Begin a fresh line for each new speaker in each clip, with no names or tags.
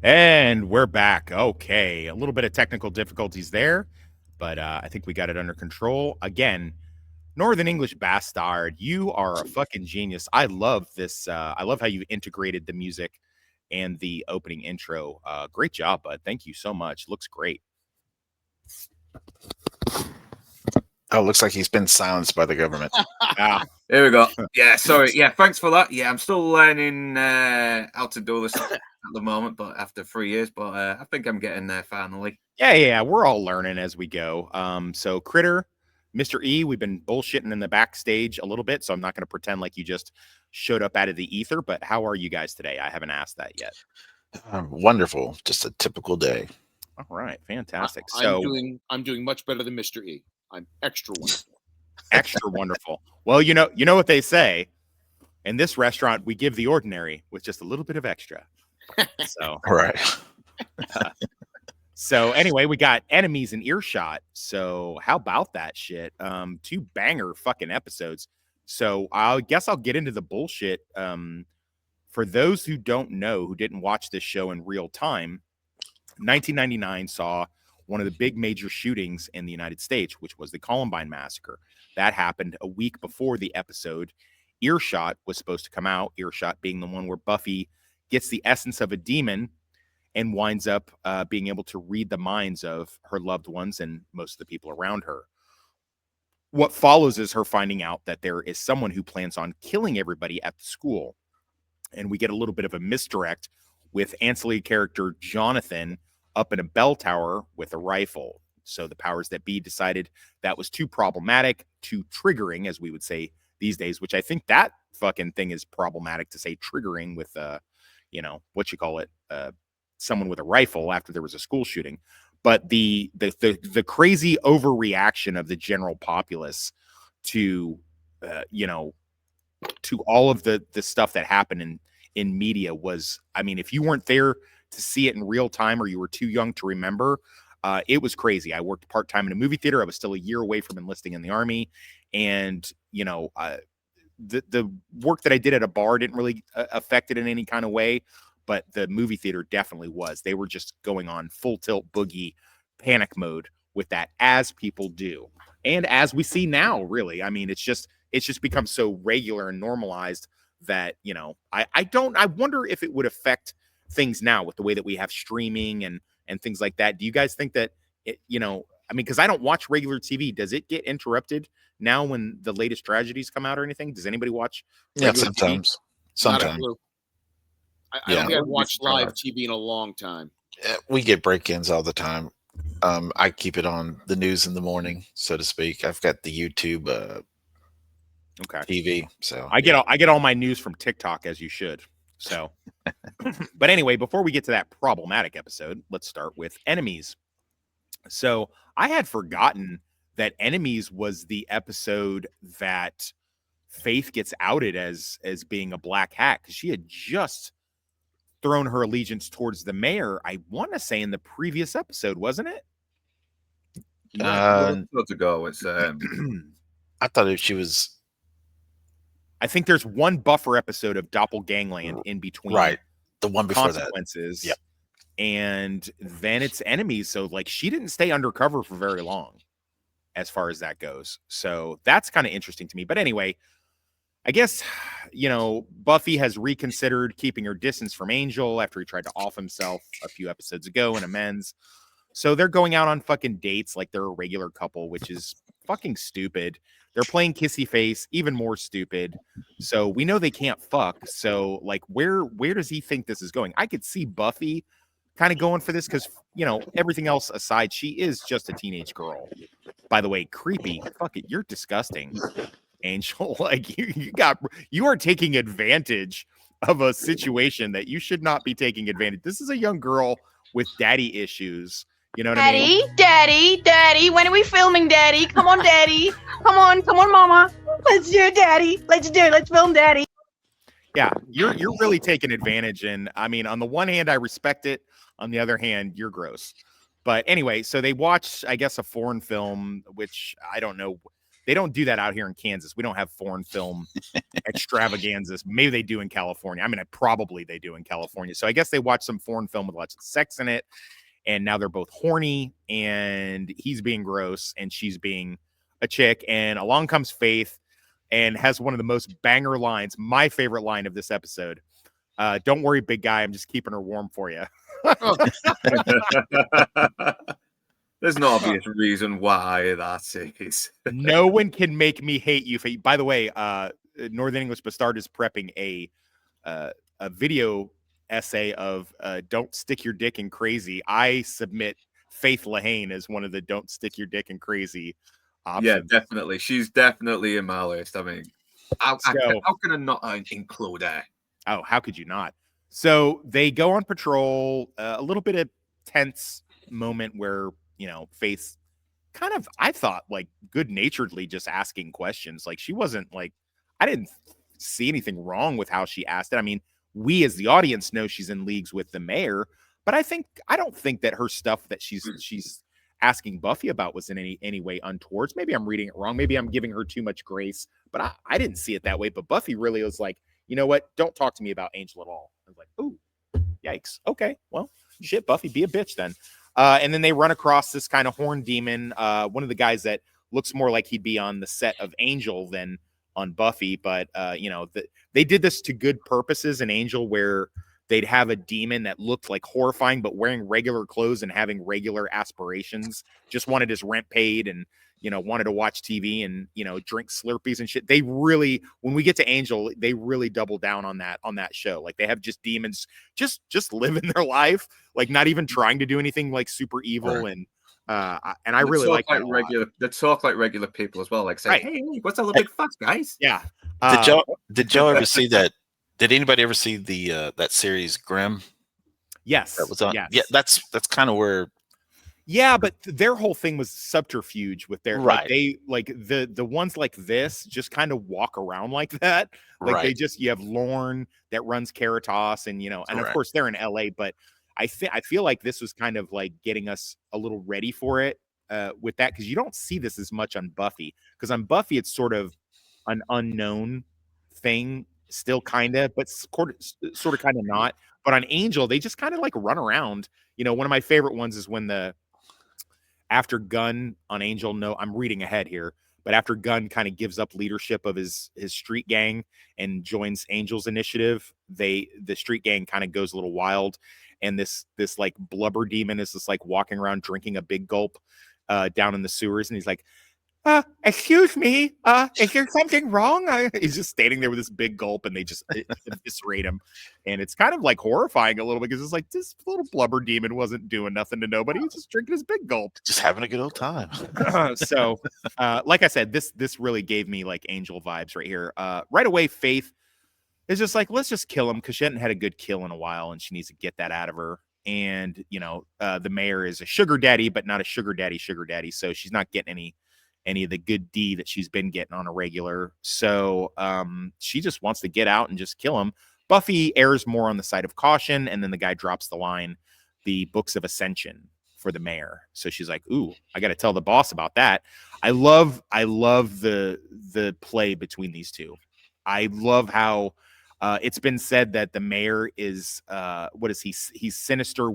And we're back. Okay. A little bit of technical difficulties there, but I think we got it under control. Again, Northern English Bastard, you are a fucking genius. I love this. I love how you integrated the music and the opening intro. Great job, bud. Thank you so much. Looks great.
Oh, looks like he's been silenced by the government.
Ah,
There we go. Yeah, sorry. Yeah, thanks for that. Yeah, I'm still learning how to do this at the moment, but after 3 years, but I think I'm getting there finally.
yeah. We're all learning as we go. So Critter, Mr. E, we've been bullshitting in the backstage a little bit, so I'm not going to pretend like you just showed up out of the ether. But how are you guys today? I haven't asked that yet.
Wonderful. Just a typical day.
All right, fantastic.
I'm doing much better than Mr. E. I'm extra wonderful.
Extra wonderful. Well, you know what they say. In this restaurant, we give the ordinary with just a little bit of extra. So,
All right.
so anyway, we got Enemies in Earshot. So how about that shit? Two banger fucking episodes. So I guess I'll get into the bullshit. For those who don't know, who didn't watch this show in real time, 1999 saw one of the big major shootings in the United States, which was the Columbine Massacre. That happened a week before the episode. Earshot was supposed to come out, Earshot being the one where Buffy gets the essence of a demon and winds up being able to read the minds of her loved ones and most of the people around her. What follows is her finding out that there is someone who plans on killing everybody at the school. And we get a little bit of a misdirect with ancillary character Jonathan up in a bell tower with a rifle. So the powers that be decided that was too problematic, too triggering, as we would say these days, which I think that fucking thing is problematic to say triggering with, what you call it, someone with a rifle after there was a school shooting. But the crazy overreaction of the general populace to, to all of the stuff that happened in media was, I mean, if you weren't there to see it in real time or you were too young to remember, it was crazy. I worked part-time in a movie theater. I was still a year away from enlisting in the Army. And, the work that I did at a bar didn't really affect it in any kind of way, but the movie theater definitely was. They were just going on full tilt boogie panic mode with that, as people do. And as we see now, really, I mean, it's just become so regular and normalized that, I wonder if it would affect things now with the way that we have streaming and things like that. Do you guys think that because I don't watch regular TV, does it get interrupted now when the latest tragedies come out or anything? Does anybody watch
Yeah,
regular TV?
sometimes.
Not a
Sometimes.
clue. I
Yeah.
don't think I've
Wouldn't be
watched live
surprised.
TV in a long time.
We get break-ins all the time. I keep it on the news in the morning, so to speak. I've got the YouTube
Okay.
TV. So
I get all my news from TikTok, as you should. So, but anyway, before we get to that problematic episode, let's start with Enemies. So I had forgotten that Enemies was the episode that Faith gets outed as being a black hat, because she had just thrown her allegiance towards the mayor. I want to say in the previous episode, wasn't it?
Yeah, to go. It's
I thought if she was
I think there's one buffer episode of Doppelgangland in between.
right, the one before that.
Consequences.
Yep.
And then it's Enemies. So like she didn't stay undercover for very long as far as that goes. So that's kind of interesting to me. But anyway, I guess, Buffy has reconsidered keeping her distance from Angel after he tried to off himself a few episodes ago in amends. So they're going out on fucking dates like they're a regular couple, which is fucking stupid. They're playing kissy face, even more stupid. So we know they can't fuck. So like, where does he think this is going? I could see Buffy kind of going for this because, everything else aside, she is just a teenage girl. By the way, creepy. Fuck it, you're disgusting, Angel. Like you are taking advantage of a situation that you should not be taking advantage. This is a young girl with daddy issues. You know what I mean?
Daddy, when are we filming, Daddy? Come on, Daddy. Come on, Mama. Let's do it, Daddy. Let's do it. Let's film, Daddy.
Yeah, you're really taking advantage. And I mean, on the one hand, I respect it. On the other hand, you're gross. But anyway, so they watched, I guess, a foreign film, which I don't know. They don't do that out here in Kansas. We don't have foreign film extravaganzas. Maybe they do in California. I mean, probably they do in California. So I guess they watch some foreign film with lots of sex in it. And now they're both horny, and he's being gross and she's being a chick. And along comes Faith and has one of the most banger lines. My favorite line of this episode. Don't worry, big guy. I'm just keeping her warm for you.
There's no obvious reason why that is.
No one can make me hate you. By the way, Northern English Bastard is prepping a video essay of "Don't Stick Your Dick in Crazy." I submit Faith Lahane as one of the "Don't Stick Your Dick in Crazy" options.
Yeah, definitely. She's definitely in my list. I mean, how can I not include her?
Oh, how could you not? So they go on patrol. A little bit of tense moment where, you know, Faith kind of, I thought, like, good-naturedly just asking questions. Like, she wasn't like, I didn't see anything wrong with how she asked it. I mean, we as the audience know she's in leagues with the mayor, but I don't think that her stuff that she's asking Buffy about was in any way untoward. Maybe I'm reading it wrong. Maybe I'm giving her too much grace, but I didn't see it that way. But Buffy really was like, you know what? Don't talk to me about Angel at all. I was like, ooh, yikes. Okay, well, shit, Buffy, be a bitch then. And then they run across this kind of horn demon, one of the guys that looks more like he'd be on the set of Angel than on Buffy. But, you know, they did this to good purposes in Angel, where they'd have a demon that looked like horrifying, but wearing regular clothes and having regular aspirations, just wanted his rent paid and, you know, wanted to watch TV and, you know, drink Slurpees and shit. They really, when we get to Angel, they really double down on that show. Like, they have just demons just living their life, like not even trying to do anything like super evil.
Right.
And I really like that.
They talk like regular people as well. Like, say,
Right.
hey, what's all the big fuss, guys?
Yeah.
Did y'all ever see that? Did anybody ever see the that series Grimm?
Yes.
That was on.
Yes.
Yeah, that's kind of where.
Yeah, but their whole thing was subterfuge with their
Right.
like they like the ones like this just kind of walk around like that. Like
Right.
they just, you have Lorne that runs Caritas, and, you know, and of
Correct.
course they're in LA, but I feel like this was kind of like getting us a little ready for it with that, because you don't see this as much on Buffy, because on Buffy it's sort of an unknown thing still, kind of, but sort of kind of not. But on Angel, they just kind of like run around. You know, one of my favorite ones is when after Gunn on Angel, no, I'm reading ahead here, but after Gunn kind of gives up leadership of his street gang and joins Angel's initiative, the street gang kind of goes a little wild, and this like blubber demon is just like walking around drinking a big gulp down in the sewers, and he's like, excuse me, is there something wrong? He's just standing there with this big gulp, and they just eviscerate him. And it's kind of like horrifying a little bit, because it's like, this little blubber demon wasn't doing nothing to nobody. He's just drinking his big gulp.
Just having a good old time.
So, like I said, this really gave me like Angel vibes right here. Right away, Faith is just like, let's just kill him, because she hadn't had a good kill in a while, and she needs to get that out of her. And, you know, the mayor is a sugar daddy, but not a sugar daddy. So she's not getting any of the good D that she's been getting on a regular. So she just wants to get out and just kill him. Buffy errs more on the side of caution, and then the guy drops the line, the Books of Ascension for the mayor. So she's like, ooh, I got to tell the boss about that. I love the play between these two. I love how it's been said that the mayor is what is he? He's sinister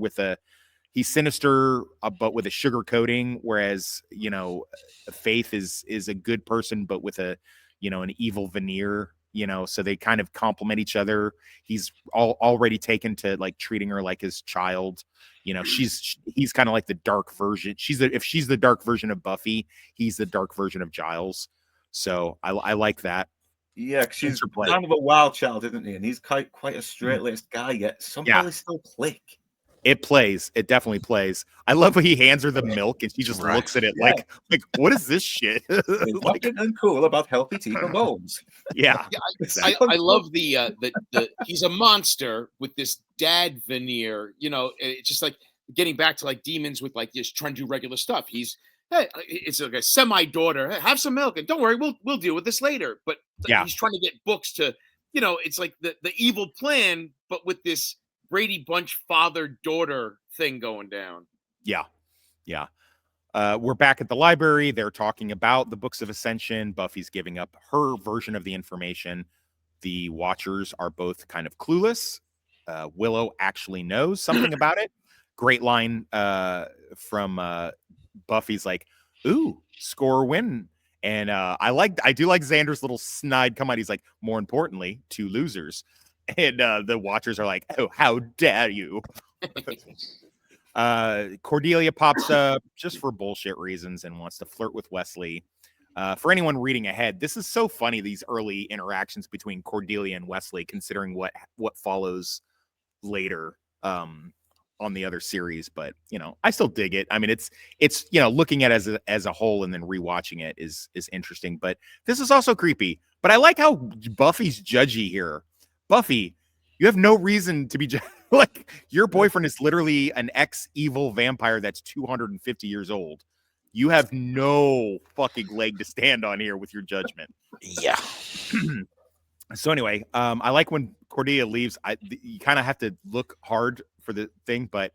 but with a sugar coating, whereas, you know, Faith is a good person but with a, you know, an evil veneer, you know, so they kind of complement each other. He's already taken to like treating her like his child, you know. He's kind of like the dark version. If she's the dark version of Buffy, he's the dark version of Giles. So I like that.
Yeah, 'cause she's kind of a wild child, isn't he? And he's quite a straight-laced guy, yet somehow they still click.
It plays. It definitely plays. I love when he hands her the milk and she just looks at it like, what is this shit?
Like, and cool about healthy teeth and bones.
Yeah.
I love the he's a monster with this dad veneer. You know, it's just like getting back to like demons with like just trying to do regular stuff. It's like a semi-daughter. Hey, have some milk, and don't worry, we'll deal with this later. But he's trying to get books to, you know, it's like the evil plan, but with this Brady Bunch father-daughter thing going down.
Yeah. we're back at the library. They're talking about the books of ascension. Buffy's giving up her version of the information. The Watchers are both kind of clueless. Willow actually knows something about it. Great line from Buffy's like, "Ooh, score win." And I do like Xander's little snide come out. He's like, "More importantly, 2 losers." And the Watchers are like, "Oh, how dare you!" Cordelia pops up just for bullshit reasons and wants to flirt with Wesley. For anyone reading ahead, this is so funny, these early interactions between Cordelia and Wesley, considering what follows later on the other series. But I still dig it. I mean, it's looking at it as a whole and then rewatching it is interesting. But this is also creepy. But I like how Buffy's judgy here. Buffy, you have no reason to be like, your boyfriend is literally an ex-evil vampire that's 250 years old. You have no fucking leg to stand on here with your judgment.
Yeah.
So anyway, I like when Cordelia leaves. You kind of have to look hard for the thing, but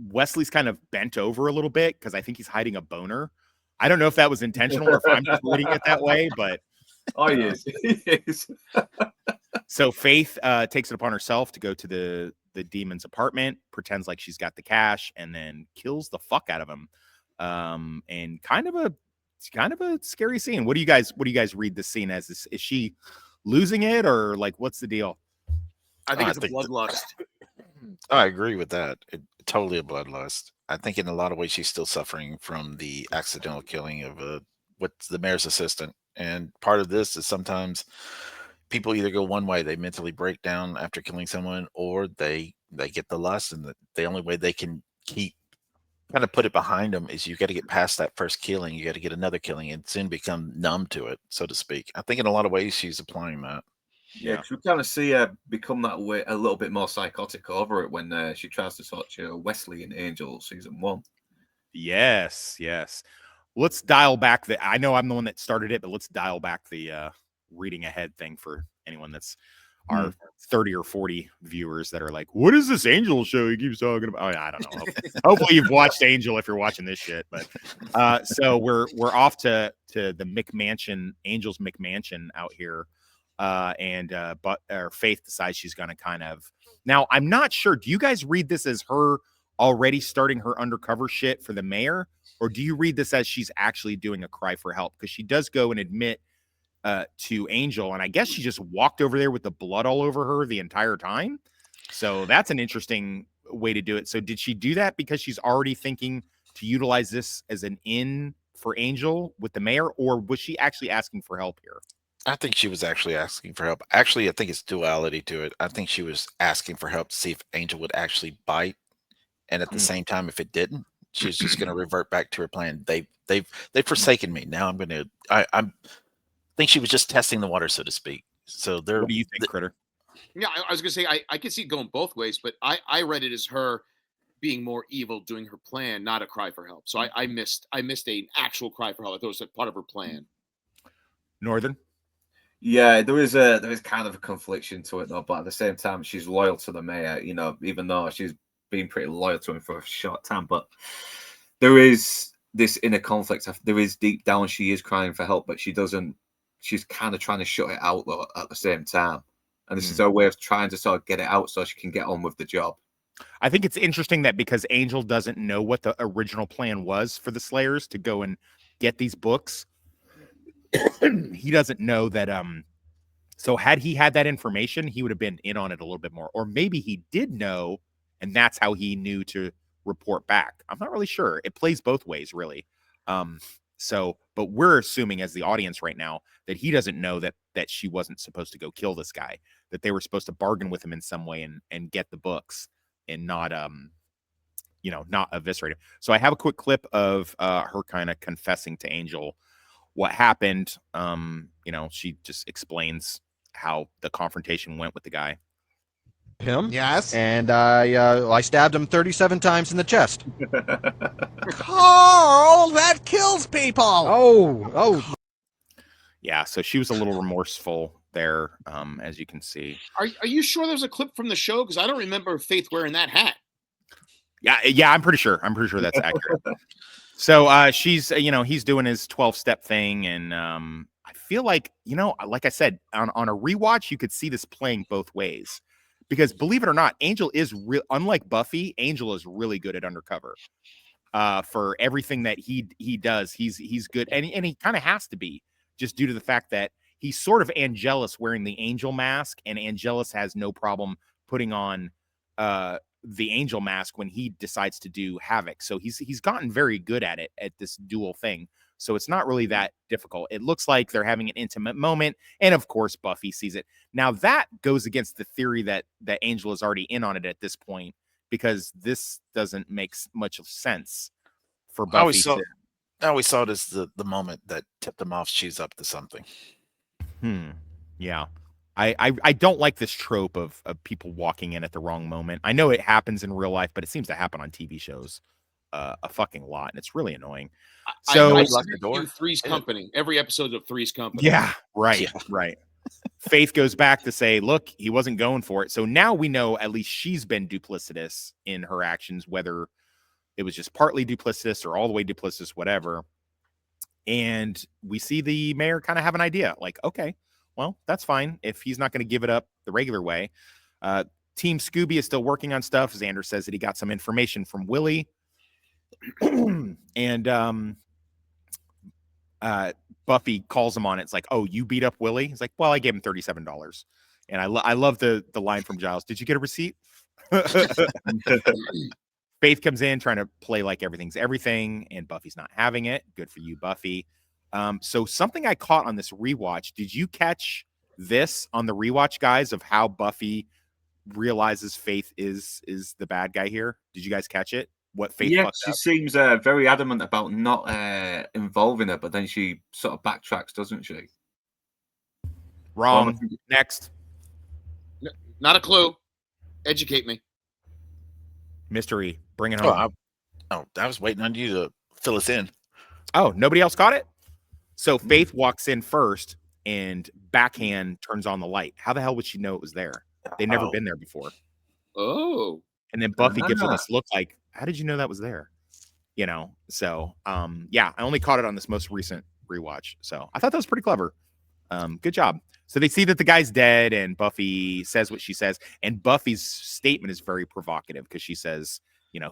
Wesley's kind of bent over a little bit because I think he's hiding a boner. I don't know if that was intentional or if I'm just reading it that way, but
he is. He is.
So Faith takes it upon herself to go to the demon's apartment, pretends like she's got the cash, and then kills the fuck out of him. And kind of a scary scene. What do you guys read this scene as? Is she losing it, or like what's the deal?
I think it's a bloodlust.
I agree with that. Totally a bloodlust. I think in a lot of ways she's still suffering from the accidental killing of what's the mayor's assistant. And part of this is sometimes people either go one way, they mentally break down after killing someone, or they get the lust, and the only way they can keep kind of put it behind them is you got to get past that first killing. You got to get another killing and soon become numb to it, so to speak. I think in a lot of ways she's applying that.
Yeah, because we kind of see her become that way, a little bit more psychotic over it when she tries to torture Wesley in Angel season 1.
Yes. Let's dial back I know I'm the one that started it, but let's dial back the reading ahead thing for anyone that's our 30 or 40 viewers that are like, what is this Angel show he keeps talking about? I don't know. Hopefully you've watched Angel if you're watching this shit. But so we're off to the McMansion, Angel's McMansion out here. But Faith decides she's going to kind of, now I'm not sure. Do you guys read this as her already starting her undercover shit for the mayor? Or do you read this as she's actually doing a cry for help? Because she does go and admit to Angel, and I guess she just walked over there with the blood all over her the entire time. So that's an interesting way to do it. So did she do that because she's already thinking to utilize this as an in for Angel with the mayor, or was she actually asking for help here?
I think she was actually asking for help. Actually, I think it's duality to it. I think she was asking for help to see if Angel would actually bite, and at the same time, if it didn't, she's just going to revert back to her plan. They've forsaken me. Now I'm going to. I think she was just testing the water, so to speak. So
what do you think, Critter?
Yeah, I was going to say I can see it going both ways, but I read it as her being more evil, doing her plan, not a cry for help. So I missed an actual cry for help. I thought it was a part of her plan.
Northern.
Yeah, there is kind of a confliction to it though, but at the same time, she's loyal to the mayor. Even though she's been pretty loyal to him for a short time, but there is this inner conflict. There is deep down she is crying for help, but she doesn't. She's kind of trying to shut it out though at the same time, and this is her way of trying to sort of get it out so she can get on with the job.
I think it's interesting that because Angel doesn't know what the original plan was for the Slayers to go and get these books, he doesn't know that. So had he had that information, he would have been in on it a little bit more, or maybe he did know, and that's how he knew to report back. I'm not really sure. It plays both ways, really. But we're assuming as the audience right now that he doesn't know that she wasn't supposed to go kill this guy, that they were supposed to bargain with him in some way and get the books and not not eviscerate him. So I have a quick clip of her kind of confessing to Angel what happened. She just explains how the confrontation went with the guy.
Him?
Yes.
And I stabbed him 37 times in the chest.
Carl, that kills people.
Oh.
Yeah, so she was a little remorseful there, as you can see.
Are you sure there's a clip from the show? Because I don't remember Faith wearing that hat.
Yeah, I'm pretty sure that's accurate. So she's he's doing his 12-step thing, and I feel like, like I said, on a rewatch, you could see this playing both ways. Because believe it or not, Angel is real, unlike Buffy, Angel is really good at undercover. For everything that he does, he's good, and he kind of has to be, just due to the fact that he's sort of Angelus wearing the angel mask, and Angelus has no problem putting on the angel mask when he decides to do havoc. So he's gotten very good at it, at this dual thing. So it's not really that difficult. It looks like they're having an intimate moment, and of course Buffy sees it. Now that goes against the theory that Angel is already in on it at this point, because this doesn't make much of sense for
I always
Buffy
saw
to.
I always saw it as the moment that tipped him off. She's up to something.
Yeah. I don't like this trope of people walking in at the wrong moment. I know it happens in real life, but it seems to happen on TV shows a fucking lot, and it's really annoying. So
I
lock the door.
do Three's Company. Every episode of Three's Company.
yeah, right,
Yeah.
right. Faith goes back to say, look, he wasn't going for it. So now we know at least she's been duplicitous in her actions, whether it was just partly duplicitous or all the way duplicitous, whatever. And we see the mayor kind of have an idea, like, okay, well, that's fine if he's not going to give it up the regular way. Team Scooby is still working on stuff. Xander says that he got some information from Willie. And Buffy calls him on it. It's like, oh, you beat up Willie? He's like, well, I gave him $37. And I love the line from Giles. Did you get a receipt? Faith comes in trying to play like everything's everything, and Buffy's not having it. Good for you, Buffy. So something I caught on this rewatch. Did you catch this on the rewatch, guys, of how Buffy realizes Faith is the bad guy here? Did you guys catch it? What Faith
Yeah,
fucked
she
up?
seems very adamant about not involving her, but then she sort of backtracks, doesn't she?
Wrong. Next.
Not a clue. Educate me.
Mystery. Bring it home.
I was waiting on you to fill us in.
Oh, nobody else caught it? So Faith walks in first, and backhand turns on the light. How the hell would she know it was there? They'd never been there before.
Oh.
And then Buffy gives her this look like, how did you know that was there? So yeah, I only caught it on this most recent rewatch. So I thought that was pretty clever. Good job. So they see that the guy's dead, and Buffy says what she says. And Buffy's statement is very provocative, because she says,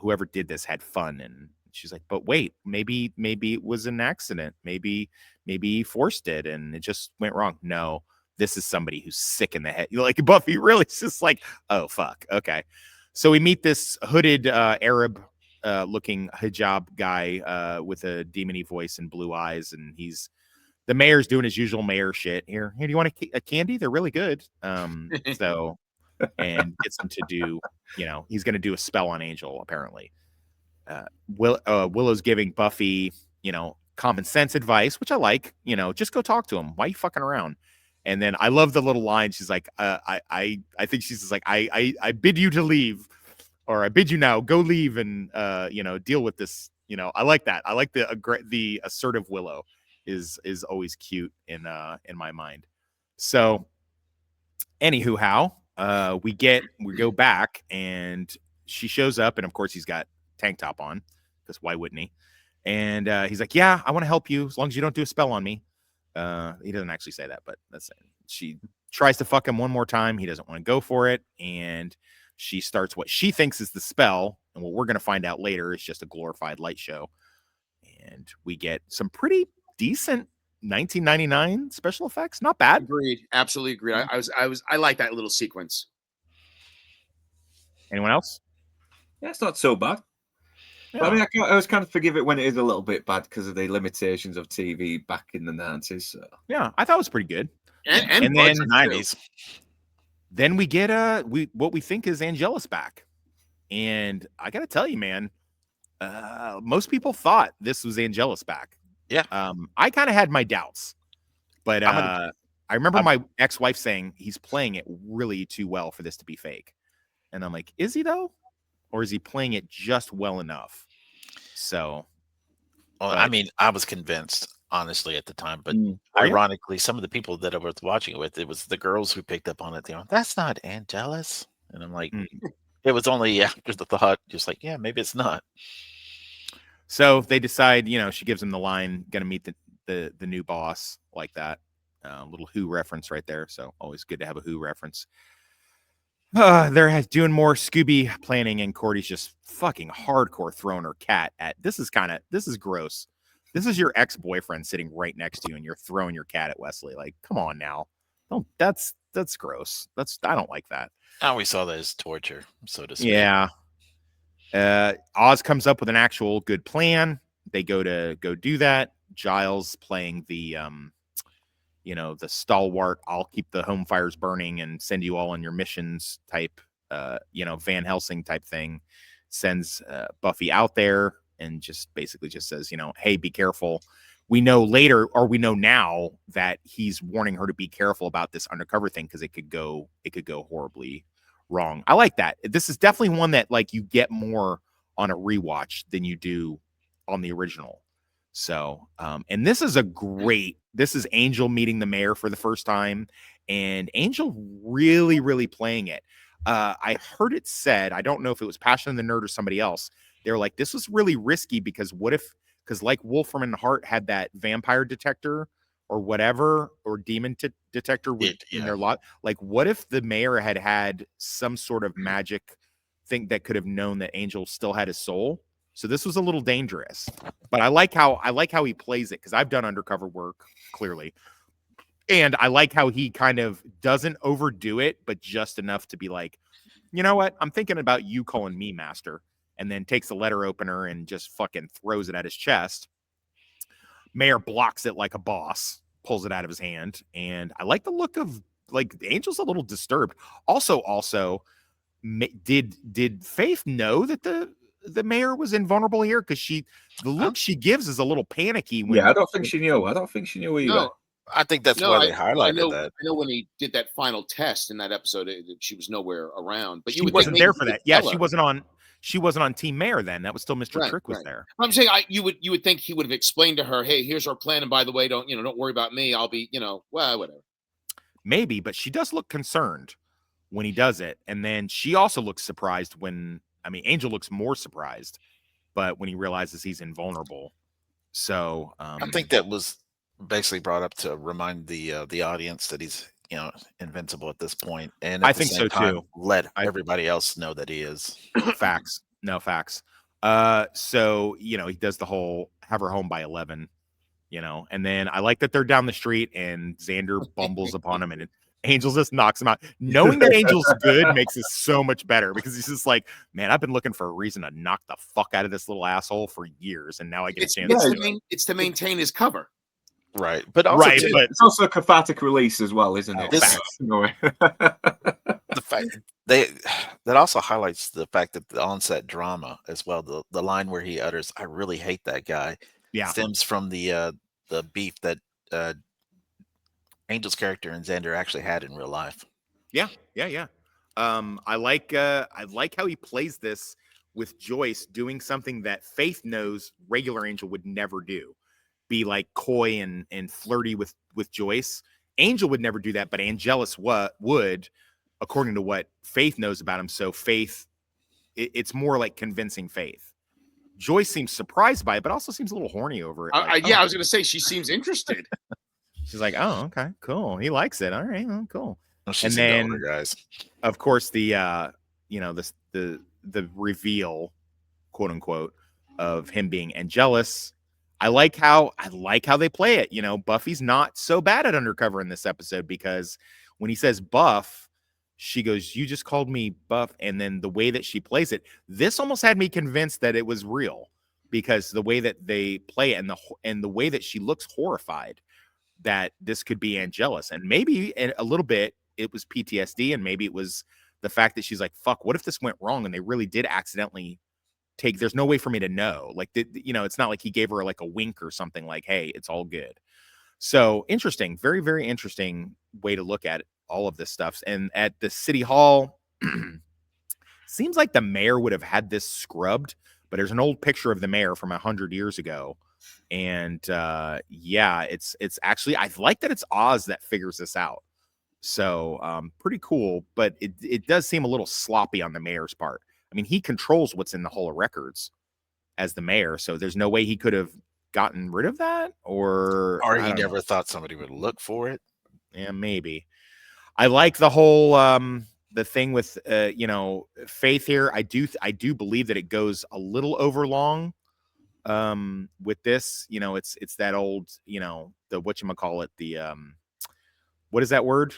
whoever did this had fun. And she's like, but wait, maybe it was an accident. Maybe he forced it and it just went wrong. No, this is somebody who's sick in the head. Like, Buffy really is just like, oh, fuck. Okay. So we meet this hooded Arab looking hijab guy with a demony voice and blue eyes. And the mayor's doing his usual mayor shit. Here, do you want a candy? They're really good. And gets him to do, he's going to do a spell on Angel, apparently. Willow's giving Buffy, common sense advice, which I like. Just go talk to him. Why are you fucking around? And then I love the little line. She's like, I think she's just like, I bid you to leave, or I bid you now, go leave and deal with this. I like that. I like the assertive Willow is always cute in my mind. So anywho, we go back, and she shows up, and of course he's got tank top on, because why wouldn't he? And he's like, yeah, I want to help you as long as you don't do a spell on me. He doesn't actually say that, but that's it. She tries to fuck him one more time. He doesn't want to go for it, and she starts what she thinks is the spell, and what we're going to find out later is just a glorified light show. And we get some pretty decent 1999 special effects. Not bad.
Agreed. Absolutely agreed. I like that little sequence.
Anyone else?
Yeah, it's not so bad.
Yeah.
I mean, I always kind of forgive it when it is a little bit bad because of the limitations of TV back in the 90s. So.
Yeah, I thought it was pretty good.
And
then
the 90s.
Then we get what we think is Angelus back. And I got to tell you, man, most people thought this was Angelus back.
Yeah.
I kind of had my doubts. But I remember my ex-wife saying he's playing it really too well for this to be fake. And I'm like, is he though? Or is he playing it just well enough? So,
well, I mean, I was convinced, honestly, at the time. But ironically, some of the people that I was watching it with, it was the girls who picked up on it. They were, that's not Angelus. And I'm like, It was only after the thought, just like, yeah, maybe it's not.
So they decide, she gives him the line, gonna meet the new boss, like that. Little Who reference right there. So always good to have a Who reference. They're doing more Scooby planning, and Cordy's just fucking hardcore throwing her cat at. This is gross. This is your ex-boyfriend sitting right next to you, and you're throwing your cat at Wesley. Like, come on now. Don't. That's gross. I don't like that.
I always saw that as torture, so to speak.
Yeah. Oz comes up with an actual good plan. They go do that. Giles playing the the stalwart, I'll keep the home fires burning and send you all on your missions type, Van Helsing type thing, sends Buffy out there and just basically just says, hey, be careful. We know later, or we know now, that he's warning her to be careful about this undercover thing because it could go horribly wrong. I like that. This is definitely one that like you get more on a rewatch than you do on the original. So, and this is this is Angel meeting the mayor for the first time, and Angel really, really playing it. I heard it said, I don't know if it was Passion of the Nerd or somebody else. They're like, this was really risky because because like Wolfram and Hart had that vampire detector or whatever, or demon detector in their lot. Like, what if the mayor had some sort of magic thing that could have known that Angel still had his soul? So this was a little dangerous, but I like how he plays it, because I've done undercover work, clearly. And I like how he kind of doesn't overdo it, but just enough to be like, you know what? I'm thinking about you calling me master, and then takes the letter opener and just fucking throws it at his chest. Mayor blocks it like a boss, pulls it out of his hand. And I like the look of, like, Angel's a little disturbed. Also, did Faith know that the mayor was invulnerable here? Because the look she gives is a little panicky.
I don't think she knew. Either.
No,
I think that's why they highlighted that.
I know when he did that final test in that episode, she was nowhere around. But
she wasn't there for that. Yeah, she wasn't on Team Mayor then. That was still Mr. Trick was there.
I'm saying you would think he would have explained to her, hey, here's our plan, and by the way, don't worry about me. I'll be, whatever.
Maybe, but she does look concerned when he does it. And then she also looks surprised Angel looks more surprised, but when he realizes he's invulnerable. So
I think that was basically brought up to remind the audience that he's invincible at this point, and
I think so too.
Let everybody else know that he is.
Facts. So he does the whole have her home by 11, and then I like that they're down the street and Xander bumbles upon him, and Angel just knocks him out. Knowing that Angel's good makes this so much better, because he's just like, man, I've been looking for a reason to knock the fuck out of this little asshole for years, and now I get a chance to do it.
It's to maintain his cover.
Right, but also
but it's also a cathartic release as well, isn't it?
The fact that also highlights the fact that the onset drama as well. The line where he utters, "I really hate that guy," stems from the beef that Angel's character and Xander actually had in real life.
Yeah. I like how he plays this with Joyce doing something that Faith knows regular Angel would never do. Be like coy and flirty with Joyce. Angel would never do that, but Angelus would, according to what Faith knows about him. So Faith, it's more like convincing Faith. Joyce seems surprised by it, but also seems a little horny over it.
I was going to say, she seems interested.
She's like, oh, okay, cool. He likes it. All right, well, cool.
Well, and then, guys,
of course, the the reveal, quote unquote, of him being Angelus. I like how they play it. Buffy's not so bad at undercover in this episode, because when he says Buff, she goes, "You just called me Buff," and then the way that she plays it, this almost had me convinced that it was real, because the way that they play it and the way that she looks horrified that this could be Angelus, and maybe a little bit it was PTSD, and maybe it was the fact that she's like, "Fuck, what if this went wrong and they really did accidentally." There's no way for me to know. Like, it's not like he gave her like a wink or something like, hey, it's all good. So interesting, very, very interesting way to look at all of this stuff. And at the city hall, seems like the mayor would have had this scrubbed, but there's an old picture of the mayor from 100 years ago. And it's actually, I like that it's Oz that figures this out. So pretty cool, but it does seem a little sloppy on the mayor's part. I mean, he controls what's in the Hall of Records as the mayor, so there's no way he could have gotten rid of that, or
Or
I
he
don't know.
never thought somebody would look for it.
Yeah, maybe. I like the whole the thing with you know, Faith here. I do believe that it goes a little over long with this. You know, it's that old, you know, the whatchamacallit, the what is that word?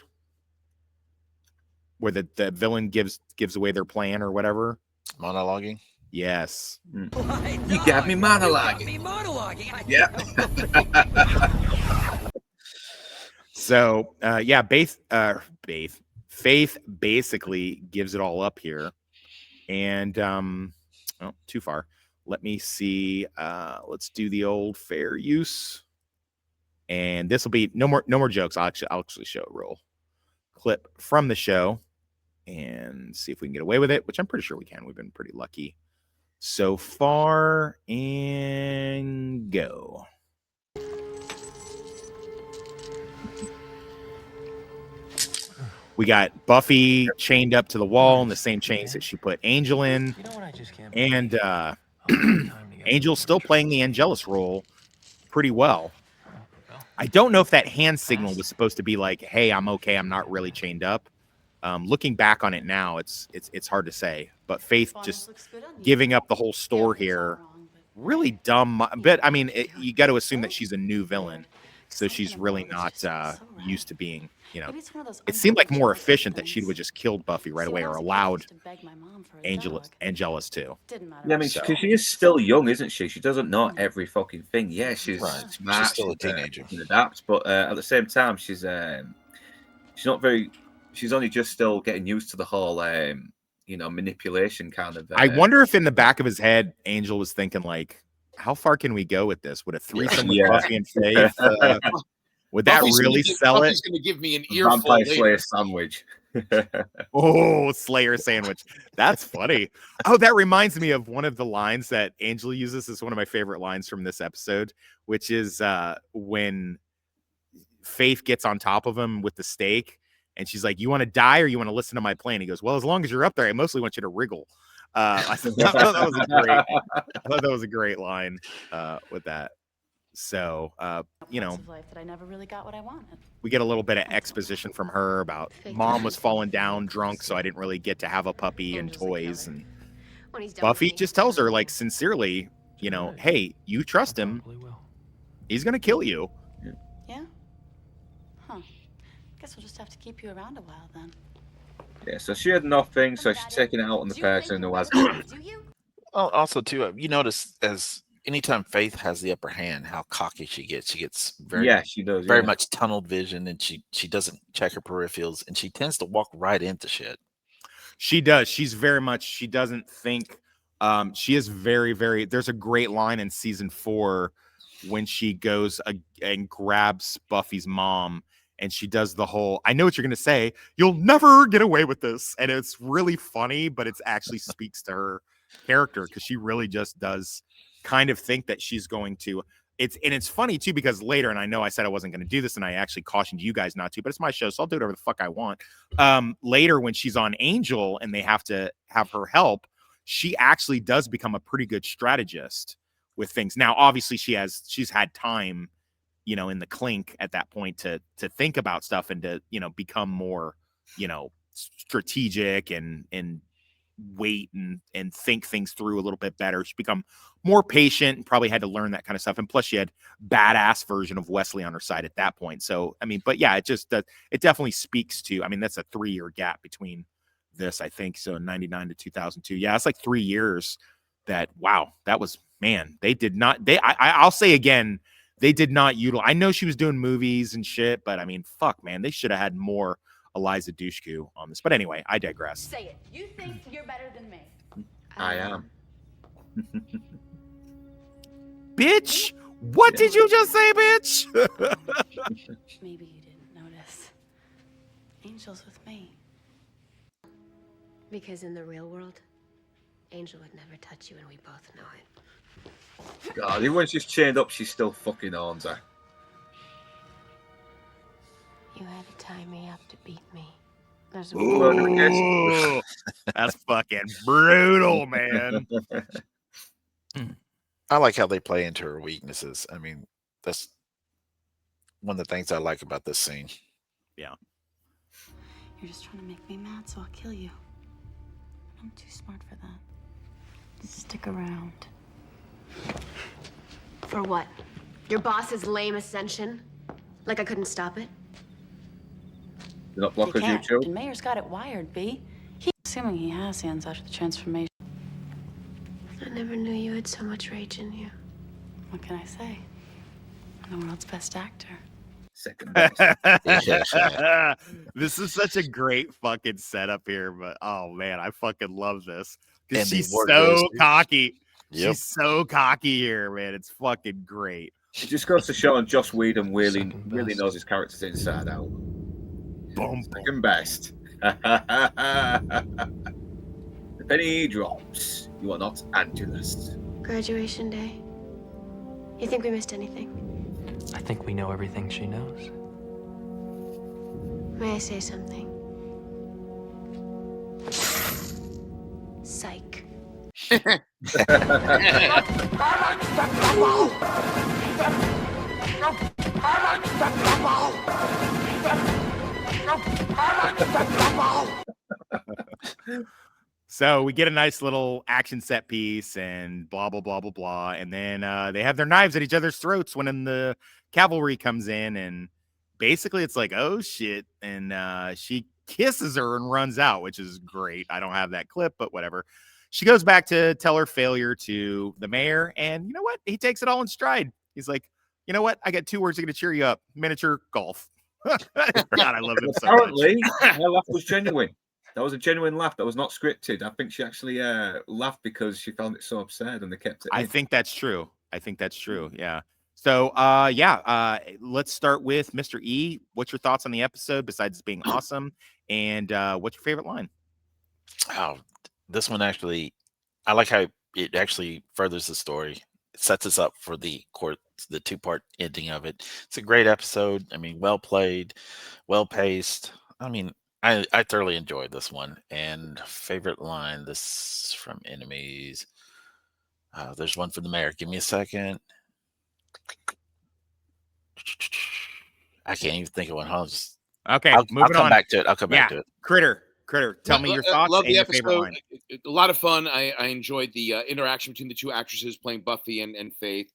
Where the villain gives away their plan or whatever.
Monologuing.
Yes.
You got me monologuing. Yeah.
So yeah, Faith basically gives it all up here. And oh, too far. Let me see. Let's do the old fair use. And this will be no more jokes. I'll actually show a real clip from the show and see if we can get away with it, which I'm pretty sure we can. We've been pretty lucky so far. And go. We got Buffy chained up to the wall in the same chains that she put Angel in. And Angel's still playing the Angelus role pretty well. I don't know if that hand signal was supposed to be like, hey, I'm okay, I'm not really chained up. Looking back on it now, it's hard to say. But Faith just giving up the whole store here, really dumb. But I mean, you got to assume that she's a new villain, so she's really not used to being, you know. It seemed like more efficient that she would just killed Buffy right away, or allowed Angelus to.
Yeah, I mean, because she is still young, isn't she? She doesn't know every fucking thing. Yeah, she's smart.
She's still a teenager.
She can adapt, but at the same time, she's not very. She's only just still getting used to the whole, you know, manipulation kind of.
I wonder if in the back of his head, Angel was thinking like, how far can we go with this? Would a threesome with Buffy and Faith? Would that really sell it?
Buffy's going to give me an earful.
Vampire Slayer sandwich.
Oh, Slayer sandwich. That's funny. Oh, that reminds me of one of the lines that Angel uses. Is one of my favorite lines from this episode, which is when Faith gets on top of him with the stake, and she's like, "You want to die or you want to listen to my plan?" He goes, "Well, as long as you're up there, I mostly want you to wriggle." I thought that was a great line with that. So, you know,
life that I never really got what I wanted.
We get a little bit of exposition from her about mom was falling down drunk, so I didn't really get to have a puppy and toys. And Buffy just tells her, like, sincerely, you know, hey, you trust him. He's going to kill you.
Yeah? Huh. Guess we'll just have to keep you around a while then.
Yeah, so she had nothing, so she's taking it out on the person who has.
Also, too, you notice as anytime Faith has the upper hand, how cocky she gets. She gets very,
she does
very much tunnel vision, and she doesn't check her peripherals, and she tends to walk right into shit.
She does. She's very much. She doesn't think. She is very, very. There's a great line in season 4 when she goes and grabs Buffy's mom, and she does the whole, I know what you're going to say, you'll never get away with this. And it's really funny, but it actually speaks to her character, because she really just does kind of think that she's going to. It's funny too, because later, and I know I said I wasn't going to do this, and I actually cautioned you guys not to, but it's my show, so I'll do whatever the fuck I want. Later, when she's on Angel and they have to have her help, she actually does become a pretty good strategist with things. Now, obviously, she's had time, you know, in the clink at that point to think about stuff and to, you know, become more, you know, strategic and wait and think things through a little bit better. She's become more patient and probably had to learn that kind of stuff. And plus, she had badass version of Wesley on her side at that point. So, I mean, but yeah, it definitely speaks to, I mean, that's a 3-year gap between this, I think. So 99 to 2002. Yeah, it's like 3 years that, wow, that was, man, they did not, I'll say again, they did not utilize, I know she was doing movies and shit, but I mean, fuck, man, they should have had more Eliza Dushku on this. But anyway, I digress.
Say it. You think you're better than me.
I am.
Bitch, what did you just say, bitch?
Maybe you didn't notice. Angel's with me.
Because in the real world, Angel would never touch you, and we both know it.
God, even when she's chained up, she still fucking owns her.
You had to tie me up to beat me. There's
Ooh, that's fucking brutal, man.
I like how they play into her weaknesses. I mean, that's one of the things I like about this scene.
Yeah.
You're just trying to make me mad, so I'll kill you. I'm too smart for that. Stick around.
For what? Your boss's lame ascension? Like I couldn't stop it?
You're not
You
blockers, you
can't.
chill.
And Mayor's got it wired, B. Assuming he has hands after the transformation.
I never knew you had so much rage in you.
What can I say? I'm the world's best actor.
Second best.
This is such a great fucking setup here, but oh man, I fucking love this because
And the
she's
award
so
goes to-
cocky.
Yep.
She's so cocky here, man. It's fucking great.
It just goes to show, and Joss Whedon really
Second
knows his characters inside out.
Boom,
Second best. The penny drops. You are not Angelus.
Graduation day. You think we missed anything?
I think we know everything she knows.
May I say something? Psych.
So we get a nice little action set piece and blah, blah, blah, blah, blah. And then they have their knives at each other's throats when the cavalry comes in. And basically it's like, oh, shit. And she kisses her and runs out, which is great. I don't have that clip, but whatever. She goes back to tell her failure to the mayor. And you know what? He takes it all in stride. He's like, you know what? I got 2 words that are going to cheer you up. Miniature golf. God, I love him so much.
Apparently, her laugh was genuine. That was a genuine laugh. That was not scripted. I think she actually laughed because she found it so absurd and they kept it
I
in.
think that's true. Yeah. So, let's start with Mr. E. What's your thoughts on the episode besides being awesome? And what's your favorite line?
Oh, this one actually, I like how it actually furthers the story. It sets us up for the 2-part ending of it. It's a great episode. I mean, well played, well paced. I mean, I thoroughly enjoyed this one. And favorite line, this from Enemies. There's one for the mayor. Give me a second. I can't even think of one.
Okay,
I'll
moving
come
on.
back to it. I'll come back to it.
Critter. Tell me your thoughts
Love
and
the
your favorite
episode.
line.
A lot of fun. I enjoyed the interaction between the 2 actresses playing Buffy and Faith.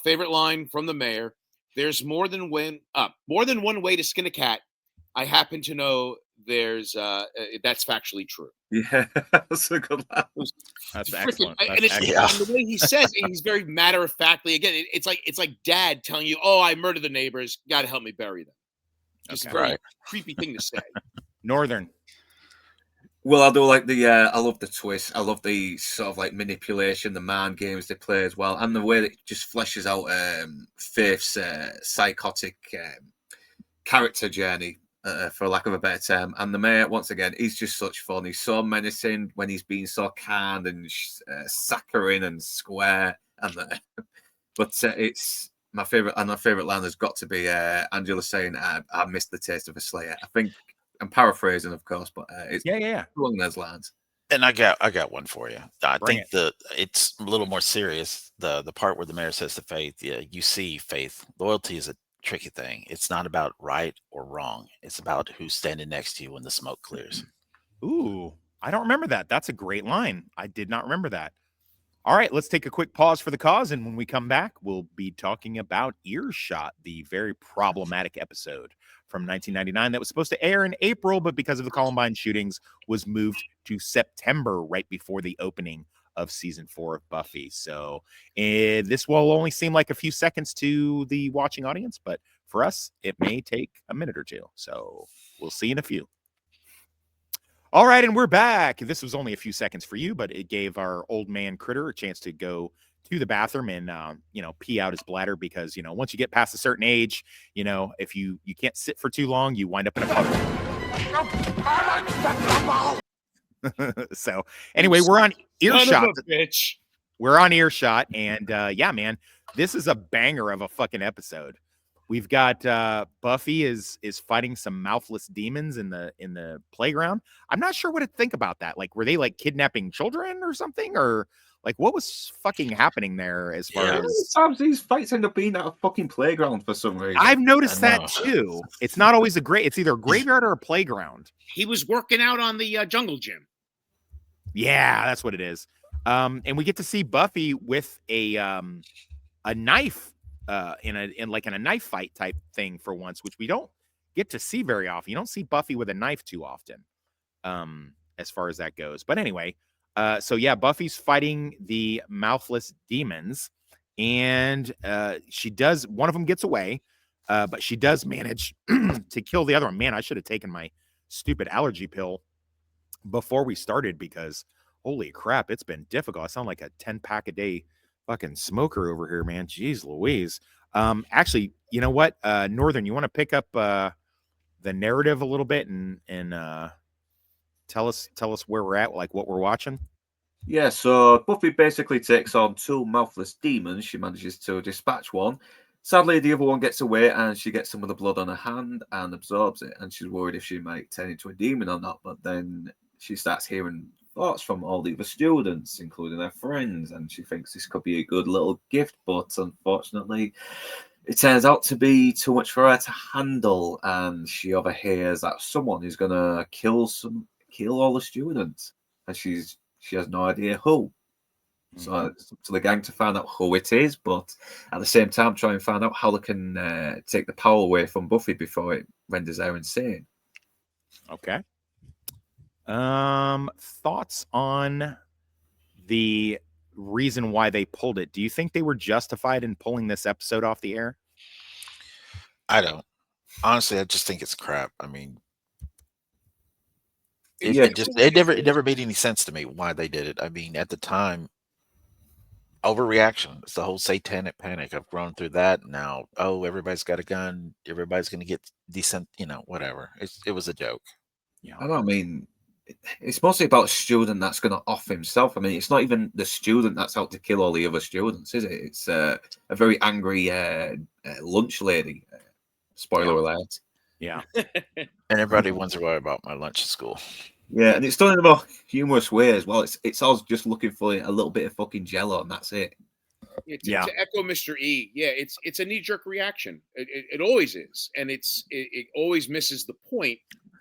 Favorite line from the mayor: "There's more than one way to skin a cat. I happen to know there's that's factually true."
Yeah, that's a good laugh.
That's
Freaking-
excellent.
and
That's
it's
excellent.
and the way he says it, he's very matter of factly. Again, it's like dad telling you, "Oh, I murdered the neighbors. Got to help me bury them." Just
Okay.
a very
Right.
creepy thing to say.
Northern.
Well, I do like I love the twist. I love the sort of like manipulation, the mind games they play as well, and the way that it just fleshes out Faith's psychotic character journey, for lack of a better term. And the mayor, once again, he's just such fun. He's so menacing when he's being so kind and saccharine and square. But it's my favorite, and my favorite line has got to be Angela saying, "I missed the taste of a Slayer." I think I'm paraphrasing, of course, but it's
Yeah.
along those lines.
And I got one for you. I
Bring
think it's a little more serious. The part where the mayor says to Faith, "Yeah, you see, Faith, loyalty is a tricky thing. It's not about right or wrong. It's about who's standing next to you when the smoke clears."
Ooh, I don't remember that. That's a great line. I did not remember that. All right, let's take a quick pause for the cause. And when we come back, we'll be talking about Earshot, the very problematic episode from 1999 that was supposed to air in April, but because of the Columbine shootings was moved to September right before the opening of season 4 of Buffy. So this will only seem like a few seconds to the watching audience, but for us, it may take a minute or two. So we'll see in a few. All right, and we're back. This was only a few seconds for you, but it gave our old man Critter a chance to go to the bathroom and, pee out his bladder because, once you get past a certain age, if you can't sit for too long, you wind up in a puddle. So anyway, we're on Earshot.
Son of a bitch.
We're on Earshot, and yeah, man, this is a banger of a fucking episode. We've got Buffy is fighting some mouthless demons in the playground. I'm not sure what to think about that. Like, were they like kidnapping children or something, or like what was fucking happening there as far as?
Sometimes these fights end up being at a fucking playground for some reason.
I've noticed that too. It's not always it's either a graveyard or a playground.
He was working out on the jungle gym.
Yeah, that's what it is. And we get to see Buffy with a knife in a knife fight type thing for once, which we don't get to see very often. You don't see Buffy with a knife too often, as far as that goes. But anyway, so yeah, Buffy's fighting the mouthless demons, and one of them gets away, but she does manage to kill the other one. Man, I should have taken my stupid allergy pill before we started, because holy crap, it's been difficult. I sound like a 10-pack a day fucking smoker over here, man. Jeez Louise. Actually, you know what? Northern, you want to pick up the narrative a little bit and tell us where we're at, like what we're watching?
Yeah, so Buffy basically takes on two mouthless demons. She manages to dispatch one. Sadly, the other one gets away and she gets some of the blood on her hand and absorbs it. And she's worried if she might turn into a demon or not. But then she starts hearing thoughts from all the other students, including her friends. And she thinks this could be a good little gift. But unfortunately, it turns out to be too much for her to handle. And she overhears that someone is going to kill all the students. And she has no idea who. So it's up to the gang to find out who it is, but at the same time, try and find out how they can take the power away from Buffy before it renders her insane.
Okay. Thoughts on the reason why they pulled it? Do you think they were justified in pulling this episode off the air?
I don't. Honestly, I just think it's crap. I mean, it never made any sense to me why they did it. I mean, at the time, overreaction. It's the whole satanic panic. I've grown through that now. Oh, everybody's got a gun. Everybody's going to get decent, whatever. It was a joke.
Yeah. I mean, it's mostly about a student that's going to off himself. I mean, it's not even the student that's out to kill all the other students, is it? It's a very angry lunch lady. Spoiler alert.
Yeah.
And everybody wonders why about my lunch at school.
Yeah, and it's done in a more humorous way as well. It's us just looking for a little bit of fucking jello, and that's it.
To echo Mr. E, it's a knee-jerk reaction. It always is, and it always misses the point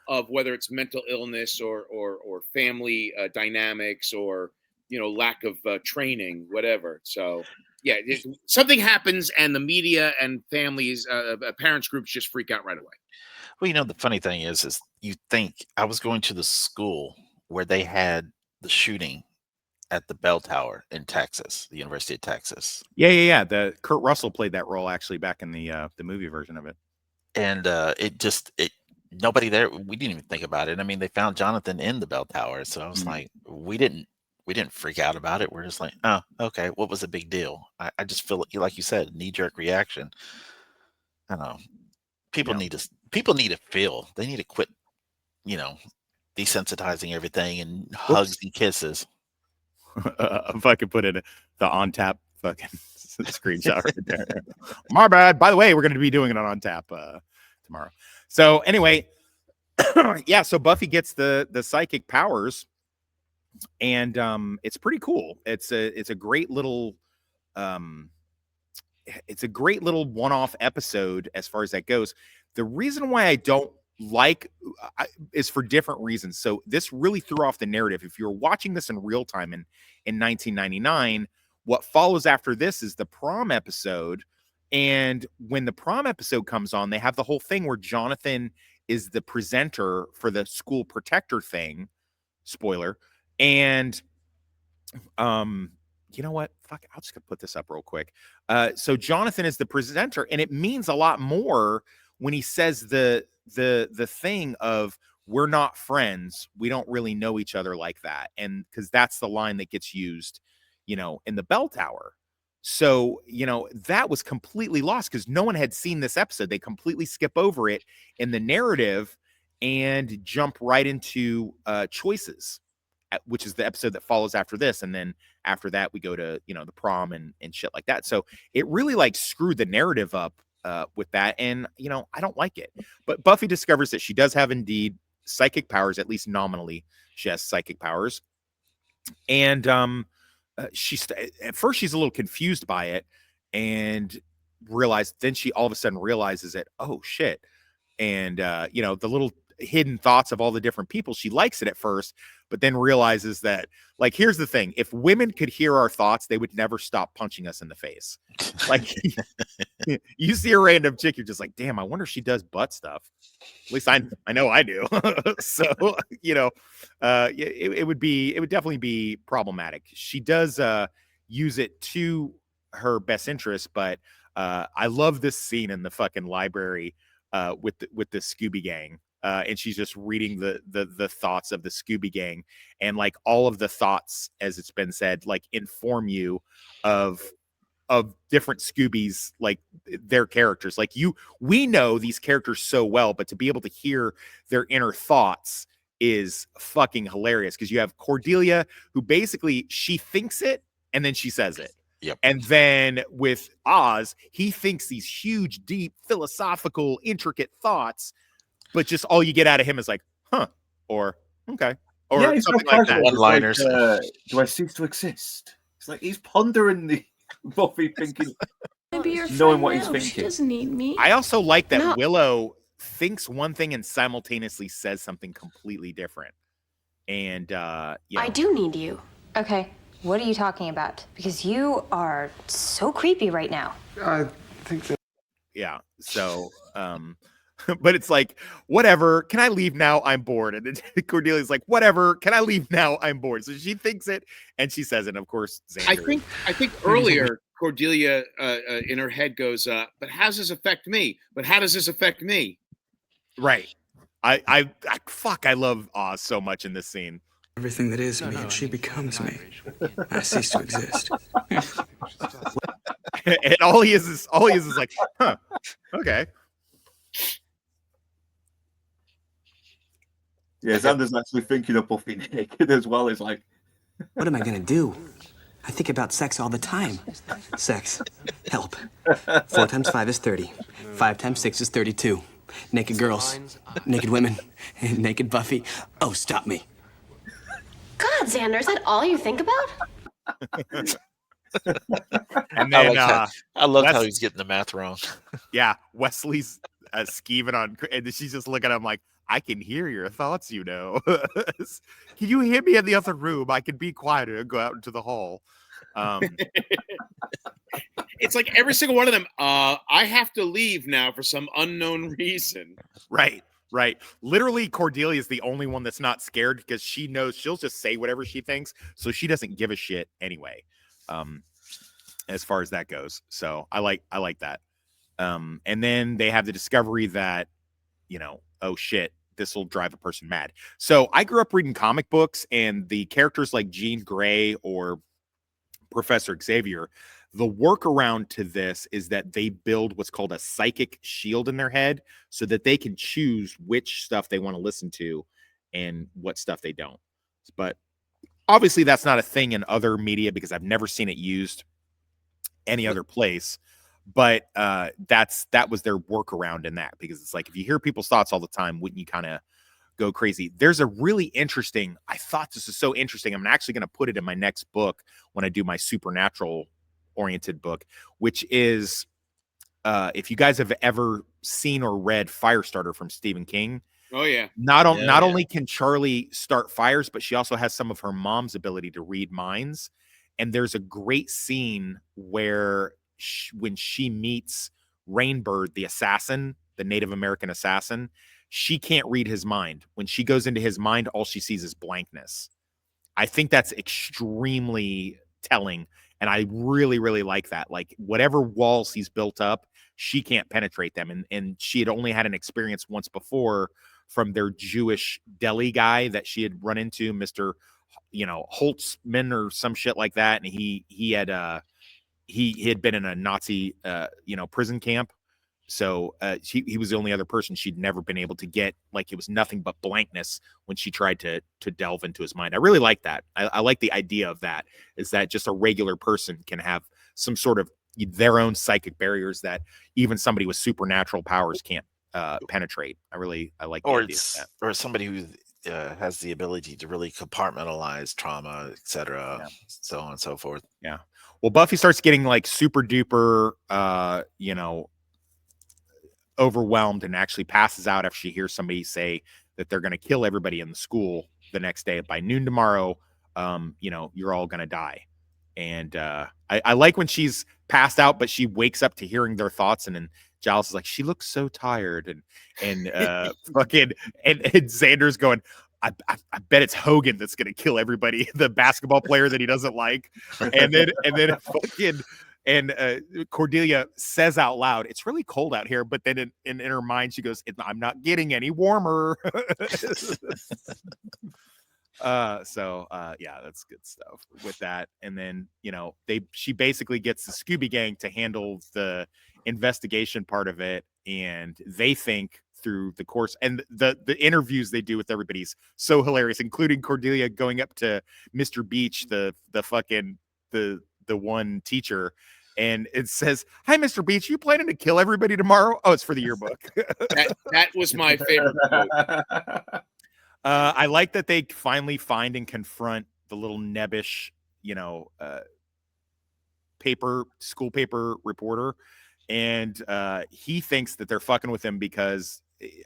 of whether it's mental illness or family dynamics or lack of training, whatever. So yeah, something happens, and the media and families, parents groups just freak out right away.
Well, the funny thing is you think I was going to the school where they had the shooting at the bell tower in Texas, the University of Texas.
Yeah. The Kurt Russell played that role actually back in the movie version of it.
And nobody there. We didn't even think about it. I mean, they found Jonathan in the bell tower, so I was like, we didn't freak out about it. We're just like, oh, okay, what was the big deal? I just feel like you said, knee-jerk reaction. I don't know. People need to feel. They need to quit, desensitizing everything and hugs and kisses.
If I could put in the on tap fucking screenshot right there. My bad. By the way, we're going to be doing it on tap tomorrow. So anyway, yeah. So Buffy gets the psychic powers, and it's pretty cool. It's a great little one-off episode as far as that goes. The reason why I don't like is for different reasons. So this really threw off the narrative. If you're watching this in real time in 1999, what follows after this is the prom episode. And when the prom episode comes on, they have the whole thing where Jonathan is the presenter for the school protector thing. Spoiler. And you know what? Fuck, I'll just put this up real quick. So Jonathan is the presenter, and it means a lot more when he says the thing of we're not friends. We don't really know each other like that. And because that's the line that gets used, in the bell tower. So, that was completely lost because no one had seen this episode. They completely skip over it in the narrative and jump right into Choices, which is the episode that follows after this. And then after that, we go to, the prom and shit like that. So it really screwed the narrative up with that, and I don't like it. But Buffy discovers that she does have indeed psychic powers, at least nominally. She has psychic powers, and at first she's a little confused by it, and then she all of a sudden realizes it. Oh shit! And the little hidden thoughts of all the different people, she likes it at first, but then realizes that, like, here's the thing: if women could hear our thoughts, they would never stop punching us in the face. Like, you see a random chick, you're just like, damn, I wonder if she does butt stuff. At least I know I do. So it would definitely be problematic. She does use it to her best interest, but I love this scene in the fucking library with the Scooby Gang, and she's just reading the thoughts of the Scooby Gang, and like all of the thoughts, as it's been said, like inform you of different Scoobies, like their characters. Like we know these characters so well, but to be able to hear their inner thoughts is fucking hilarious, because you have Cordelia, who basically she thinks it and then she says it.
Yep.
And then with Oz, he thinks these huge, deep, philosophical, intricate thoughts, but just all you get out of him is like, huh, or okay, or something like that.
One-liners.
Do I cease to exist? It's like he's pondering the Buffy, thinking, knowing what he's thinking.
She doesn't need me.
I also like that Willow thinks one thing and simultaneously says something completely different. And
I do need you. Okay. What are you talking about? Because you are so creepy right now.
I think that.
Yeah. So, but it's like, whatever. Can I leave now? I'm bored. And then Cordelia's like, whatever. Can I leave now? I'm bored. So she thinks it and she says it. And of course, Xander.
I think earlier Cordelia in her head goes, but how does this affect me? But how does this affect me?
Right. I love Oz so much in this scene.
Everything that is me, and she becomes me. I cease to exist.
And all he is like, huh, okay.
Yeah, Xander's actually thinking of Buffy naked as well. It's like,
What am I gonna do? I think about sex all the time. Sex. Help. 4 times 5 is 30. 5 times 6 is 32. Naked girls. Naked women. Naked Buffy. Oh, stop me.
God, Xander, is that all you think about?
And then
I love how he's getting the math wrong.
Yeah, Wesley's skeeving on, and she's just looking at him like, I can hear your thoughts, Can you hear me in the other room? I can be quieter and go out into the hall.
It's like every single one of them, I have to leave now for some unknown reason.
Right. Literally, Cordelia is the only one that's not scared, because she knows she'll just say whatever she thinks, so she doesn't give a shit anyway. As far as that goes. So I like that. And then they have the discovery that, oh shit, this will drive a person mad. So I grew up reading comic books, and the characters like Jean Grey or Professor Xavier, the workaround to this is that they build what's called a psychic shield in their head, so that they can choose which stuff they want to listen to and what stuff they don't. But obviously that's not a thing in other media, because I've never seen it used any other place. But that was their workaround in that, because it's like, if you hear people's thoughts all the time, wouldn't you kind of go crazy? There's a really interesting, I thought this is so interesting, I'm actually going to put it in my next book when I do my supernatural oriented book, which is if you guys have ever seen or read Firestarter from Stephen King.
Oh yeah.
Not only can Charlie start fires, but she also has some of her mom's ability to read minds. And there's a great scene where when she meets Rainbird, the assassin, the Native American assassin, she can't read his mind. When she goes into his mind, all she sees is blankness. I think that's extremely telling. And I really, really like that. Like, whatever walls he's built up, she can't penetrate them. And she had only had an experience once before from their Jewish deli guy that she had run into, Mr. Holtzman or some shit like that. And he had been in a Nazi, prison camp. So he was the only other person she'd never been able to get. Like, it was nothing but blankness when she tried to delve into his mind. I really like that. I like the idea of that, is that just a regular person can have some sort of their own psychic barriers that even somebody with supernatural powers can't penetrate. I like the
Or
idea of
it's
that.
or somebody who has the ability to really compartmentalize trauma, etc.,
Yeah.
so on and so forth.
Yeah. Well, Buffy starts getting like super duper, overwhelmed and actually passes out after she hears somebody say that they're going to kill everybody in the school the next day. By noon tomorrow, you're all going to die. And I like when she's passed out, but she wakes up to hearing their thoughts, and then Giles is like, she looks so tired, and fucking and Xander's going, I bet it's Hogan that's gonna kill everybody, the basketball player that he doesn't like, and then fucking Cordelia says out loud, "It's really cold out here," but then in her mind she goes, "I'm not getting any warmer." Yeah, that's good stuff with that. And then she basically gets the Scooby Gang to handle the investigation part of it, and they think through the course and the interviews they do with everybody's so hilarious, including Cordelia going up to Mr. Beach, the fucking the one teacher, and it says, "Hi, Mr. Beach, you planning to kill everybody tomorrow?" Oh, it's for the yearbook.
that was my favorite quote.
I like that they finally find and confront the little nebbish, school paper reporter, and he thinks that they're fucking with him because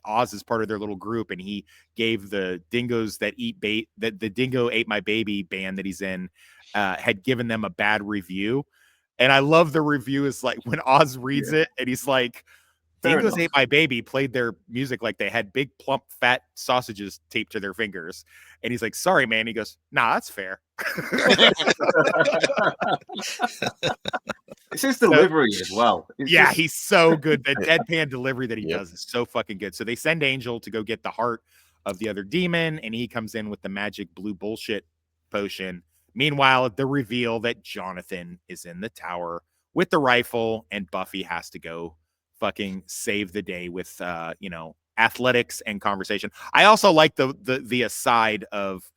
Oz is part of their little group, and he gave the dingoes that eat bait, that the Dingo Ate My Baby band that he's in, had given them a bad review. And I love the review is like when Oz reads it and he's like, Dingoes Ate My Baby played their music like they had big, plump, fat sausages taped to their fingers. And he's like, sorry, man. He goes, nah, that's fair.
It's his delivery as well.
He's so good. The deadpan delivery that he does is so fucking good. So they send Angel to go get the heart of the other demon, and he comes in with the magic blue bullshit potion. Meanwhile, the reveal that Jonathan is in the tower with the rifle, and Buffy has to go fucking save the day with athletics and conversation. I also like the aside of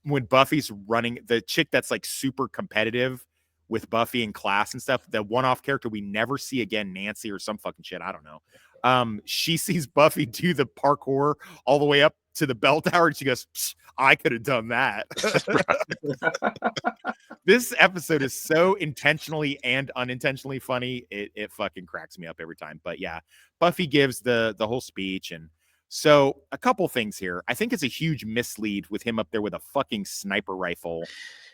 when Buffy's running, the chick that's like super competitive with Buffy in class and stuff, the one-off character we never see again, Nancy or some fucking shit, I don't know. She sees Buffy do the parkour all the way up to the bell tower, and she goes, I could have done that. This episode is so intentionally and unintentionally funny. It fucking cracks me up every time. But yeah, Buffy gives the whole speech. And so a couple things here. I think it's a huge mislead with him up there with a fucking sniper rifle.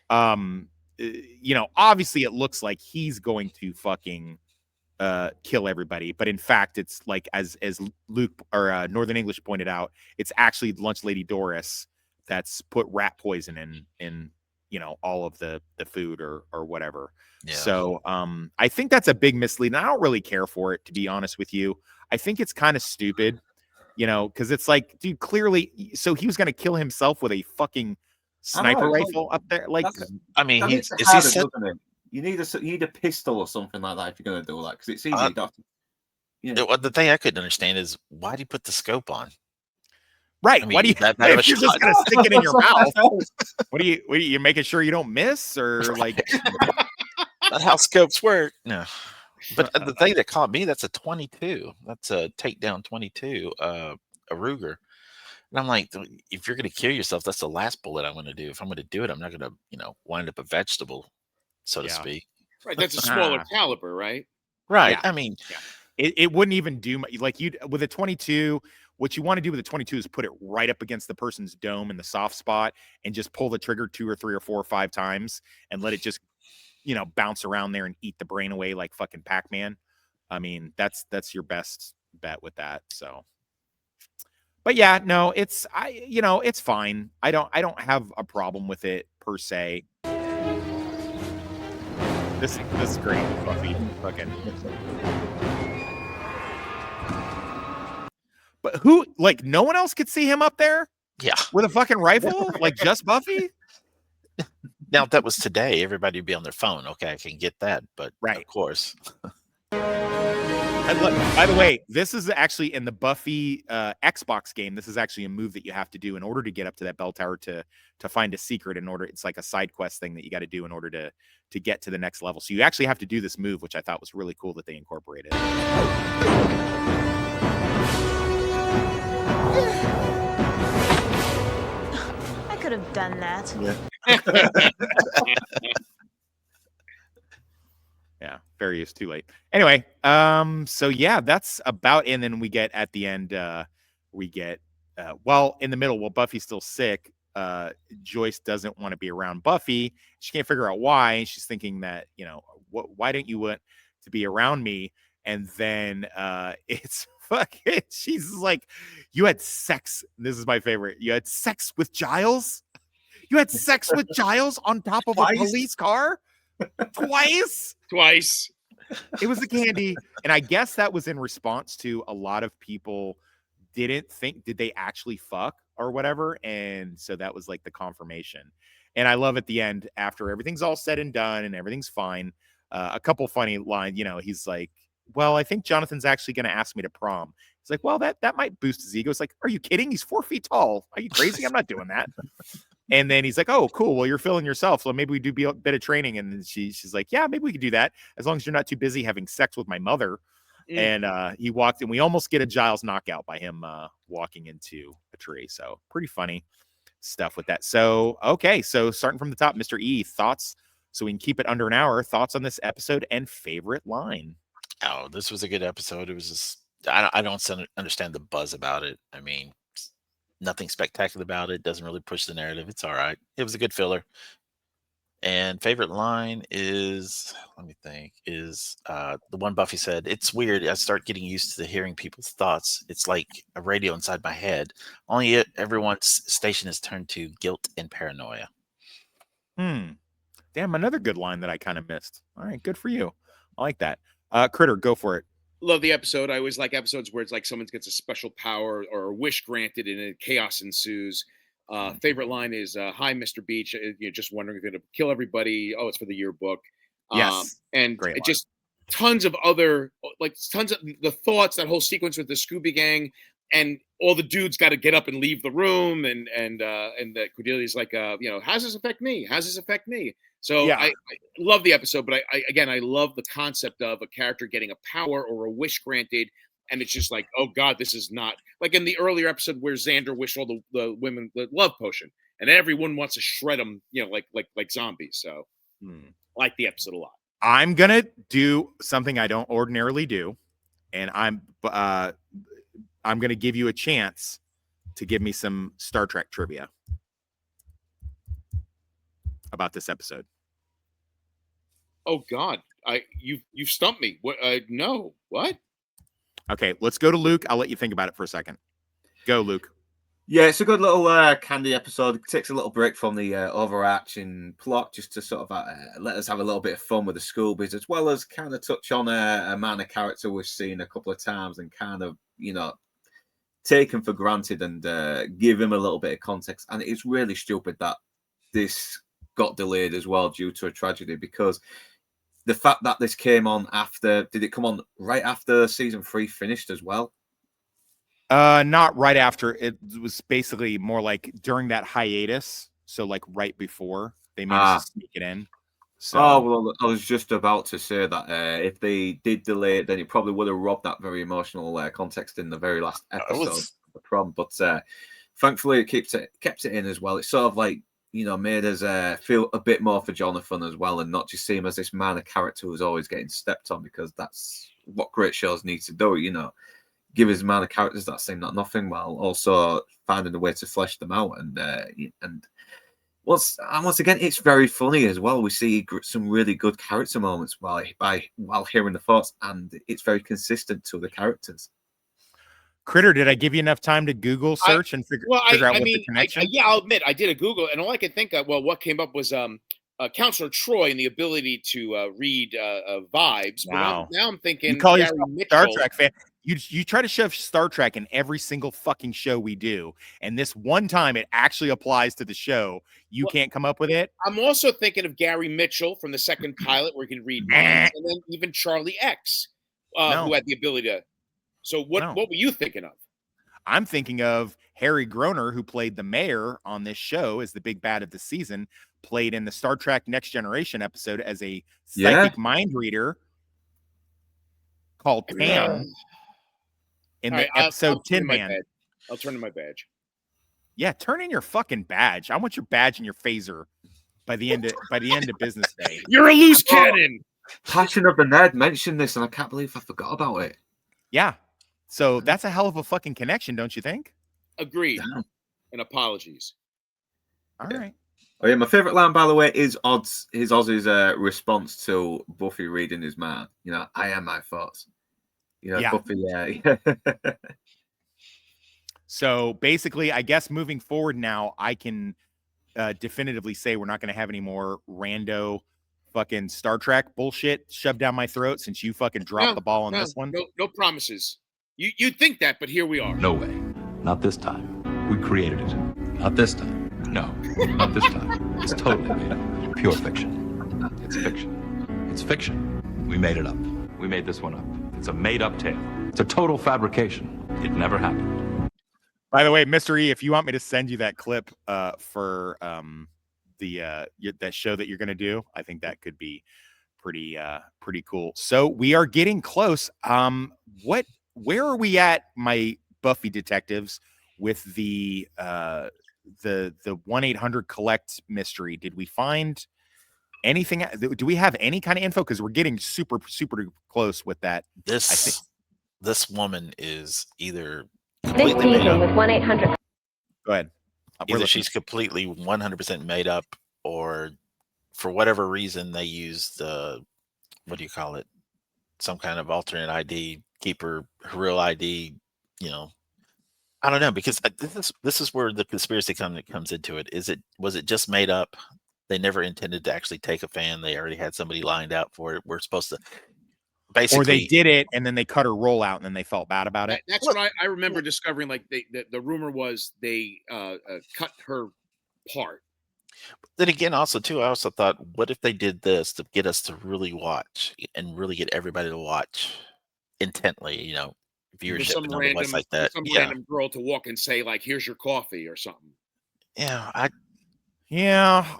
Obviously it looks like he's going to fucking kill everybody, but in fact it's like as Luke or Northern English pointed out, it's actually Lunch Lady Doris that's put rat poison in all of the food or whatever. So I think that's a big mislead, and I don't really care for it, to be honest with you. I think it's kind of stupid, because it's like, dude, clearly, so he was going to kill himself with a fucking sniper rifle up there. Like,
I mean,
you need a pistol or something like that if you're going to do that, because it's easy.
The thing I couldn't understand is, why do you put the scope on?
Right.
I mean,
What do you? If you're just gonna stick it in your mouth, what are you making sure you don't miss, or like?
Not how scopes work. No. But the thing that caught me, that's a 22. That's a takedown 22, a Ruger. And I'm like, if you're going to kill yourself, that's the last bullet I'm going to do. If I'm going to do it, I'm not going to, wind up a vegetable, so to speak.
Right. That's a smaller caliber, right?
Right.
Yeah.
I mean,
it wouldn't even do like with a 22. What you want to do with a 22 is put it right up against the person's dome in the soft spot and just pull the trigger 2 or 3 or 4 or 5 times and let it just, bounce around there and eat the brain away like fucking Pac-Man. I mean, that's your best bet with that. So, but yeah, no, it's fine. I don't have a problem with it per se. This is great, Buffy. Fucking. But who, like, no one else could see him up there?
Yeah.
With a fucking rifle? Like, just Buffy?
Now, if that was today, everybody would be on their phone. Okay, I can get that. But, of course.
By the way, this is actually in the Buffy Xbox game. This is actually a move that you have to do in order to get up to that bell tower to find a secret. It's like a side quest thing that you got to do in order to get to the next level. So you actually have to do this move, which I thought was really cool that they incorporated.
I could have done that.
Yeah, very used, too late. Anyway, so yeah, that's about it. And then we get at the end, well, in the middle, while Buffy's still sick, Joyce doesn't want to be around Buffy. She can't figure out why. She's thinking that, why don't you want to be around me? And then it's fucking, she's like, you had sex. This is my favorite. You had sex with Giles? You had sex with Giles on top of a police car? Twice. It was the candy. And I guess that was in response to a lot of people didn't think, did they actually fuck or whatever? And so that was like the confirmation. And I love at the end, after everything's all said and done and everything's fine, a couple funny lines, he's like, well, I think Jonathan's actually going to ask me to prom. It's like, well, that might boost his ego. It's like, are you kidding? He's 4 feet tall. Are you crazy? I'm not doing that. And then he's like, oh, cool. Well, you're feeling yourself. So maybe we do a bit of training. And then she's like, yeah, maybe we could do that. As long as you're not too busy having sex with my mother. And he walked, and we almost get a Giles knockout by him walking into a tree. So pretty funny stuff with that. So, okay. So starting from the top, Mr. E, thoughts, so we can keep it under an hour. Thoughts on this episode and favorite line.
Oh, this was a good episode. It was just, I don't understand the buzz about it. I mean, nothing spectacular about it. Doesn't really push the narrative. It's all right. It was a good filler. And favorite line is, let me think, is the one Buffy said, it's weird. I start getting used to hearing people's thoughts. It's like a radio inside my head. Only everyone's station is turned to guilt and paranoia.
Damn, another good line that I kind of missed. All right, good for you. I like that. Critter, go for it.
Love the episode. I always like episodes where it's like someone gets a special power or a wish granted and chaos ensues. Favorite line is, hi, Mr. Beach. You're just wondering if you're going to kill everybody. Oh, it's for the yearbook.
Yes.
And
Great line.
Just tons of other, tons of the thoughts, that whole sequence with the Scooby Gang, and all the dudes got to get up and leave the room. And that Cordelia's like, how's this affect me? How's this affect me? So yeah. I love the episode, but I love the concept of a character getting a power or a wish granted. And it's just like, oh God, this is not like in the earlier episode where Xander wished all the women the love potion, and everyone wants to shred them, like zombies. So I like the episode a lot.
I'm gonna do something I don't ordinarily do, and I'm gonna give you a chance to give me some Star Trek trivia about this episode.
Oh God, you stumped me. What? No, what?
Okay, let's go to Luke. I'll let you think about it for a second. Go, Luke.
Yeah, it's a good little candy episode. It takes a little break from the overarching plot just to sort of let us have a little bit of fun with the Scoobies, as well as kind of touch on a minor character we've seen a couple of times and kind of, taken for granted and give him a little bit of context. And it's really stupid that this got delayed as well due to a tragedy, because the fact that this came on after, did it come on right after season 3 finished as well?
Not right after. It was basically more like during that hiatus. So like right before they managed to sneak it in. So.
Oh, well, I was just about to say that if they did delay it, then it probably would have robbed that very emotional context in the very last episode of the prom. But thankfully, it kept it in as well. It's sort of like, made us feel a bit more for Jonathan as well, and not just see him as this minor character who's always getting stepped on, because that's what great shows need to do, give his minor characters that seem like nothing, while also finding a way to flesh them out. And once again, it's very funny as well. We see some really good character moments while hearing the thoughts, and it's very consistent to the characters.
Critter, did I give you enough time to Google search and figure out what the connection?
I'll admit, I did a Google, and all I could think of, what came up was Counselor Troy and the ability to read vibes.
Wow.
But now I'm thinking,
you call yourself a Star Trek fan. You try to shove Star Trek in every single fucking show we do, and this one time it actually applies to the show. You can't come up with it.
I'm also thinking of Gary Mitchell from the second pilot, where he can read minds, and then even Charlie X.
No.
who had the ability to. So what
No.
were you thinking of?
I'm thinking of Harry Groner, who played the mayor on this show as the big bad of the season, played in the Star Trek Next Generation episode as a psychic mind reader called Tam in the episode Tin Man.
I'll turn in my badge.
Yeah, turn in your fucking badge. I want your badge and your phaser by the end of business day.
You're a loose cannon.
Passion of the Ned mentioned this, and I can't believe I forgot about it.
Yeah. So that's a hell of a fucking connection, don't you think?
Agreed. And apologies.
All right.
Oh yeah, my favorite line, by the way, is Oz's response to Buffy reading his mind. You know, I am my thoughts. You know,
Yeah.
Buffy. Yeah.
So basically, I guess moving forward now, I can definitively say we're not going to have any more rando fucking Star Trek bullshit shoved down my throat since you fucking dropped the ball on this one.
No promises. You'd think that, but here we are.
No way. Not this time. We created it. Not this time. No, not this time. It's totally made up. Pure fiction. It's fiction. It's fiction. We made it up. We made this one up. It's a made-up tale. It's a total fabrication. It never happened.
By the way, Mr. E, if you want me to send you that clip for that show that you're going to do, I think that could be pretty cool. So we are getting close. Where are we at, my Buffy detectives, with the 1-800 collect mystery? Did we find anything? Do we have any kind of info? Because we're getting super close with that.
This woman is either
This
completely made
evening
up.
with 1-800.
Go ahead.
Either she's completely 100% made up, or for whatever reason they used what do you call it? Some kind of alternate ID, keep her real ID. You know, I don't know, because this is where the conspiracy comes into it. Was it just made up? They never intended to actually take a fan. They already had somebody lined out for it. We're supposed to basically,
or they did it and then they cut her roll out and then they felt bad about it.
That's what I remember discovering. Like the rumor was they cut her part.
Then again, also too, I also thought, what if they did this to get us to really watch and really get everybody to watch intently? You know, viewership and otherwise like that.
Some random girl to walk and say like, "Here's your coffee" or something.
Yeah,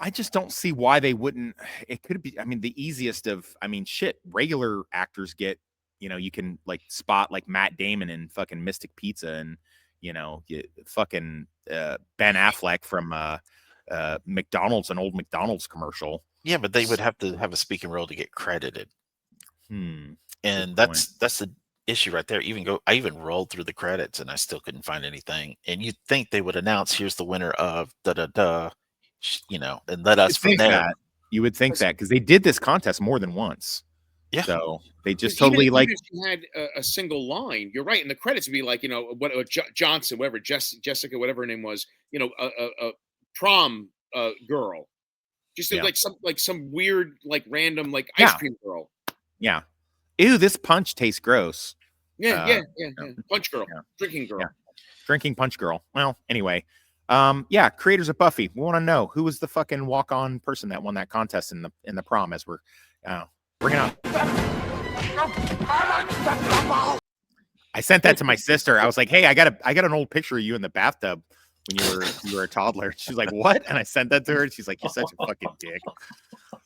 I just don't see why they wouldn't. It could be, I mean, the easiest of, I mean, shit, regular actors get, you know, you can like spot like Matt Damon in fucking Mystic Pizza, and, you know, fucking Ben Affleck from McDonald's, an old McDonald's commercial.
Yeah, but they would have to have a speaking role to get credited. And
Good
that's the issue right there. I even rolled through the credits and I still couldn't find anything. And you'd think they would announce, here's the winner of you know, and let us from there.
You would think that, because they did this contest more than once.
Yeah.
So they just totally
even
like.
if you had a single line, you're right. And the credits would be like, you know, what Johnson, whatever, Jessica, whatever her name was, you know, a prom girl, just like some weird, like random, like ice cream girl.
Yeah. Ew, this punch tastes gross.
Yeah. Punch girl, drinking girl.
Yeah. Drinking punch girl. Well, anyway. Creators of Buffy. We want to know who was the fucking walk-on person that won that contest in the prom, as we're bring it on. I sent that to my sister. I was like, "Hey, I got an old picture of you in the bathtub when you were a toddler." She's like, "What?" And I sent that to her. And she's like, "You're such a fucking dick."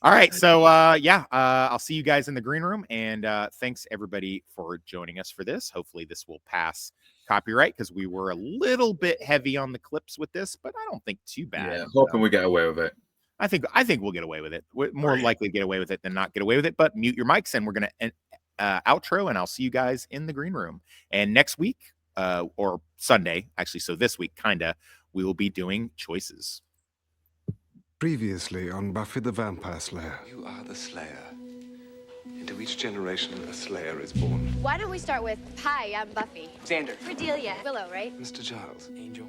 All right, so I'll see you guys in the green room, and thanks everybody for joining us for this. Hopefully, this will pass copyright, because we were a little bit heavy on the clips with this, but I don't think too bad.
Yeah, hoping we get away with it.
I think we'll get away with it. We're more likely to get away with it than not get away with it. But mute your mics, and we're gonna outro, and I'll see you guys in the green room. And next week, or Sunday, actually, so this week, we will be doing choices.
Previously on Buffy the Vampire Slayer.
You are the Slayer. Into each generation, a Slayer is born.
Why don't we start with, hi, I'm Buffy.
Xander.
Cordelia. Willow, right?
Mr. Giles.
Angel.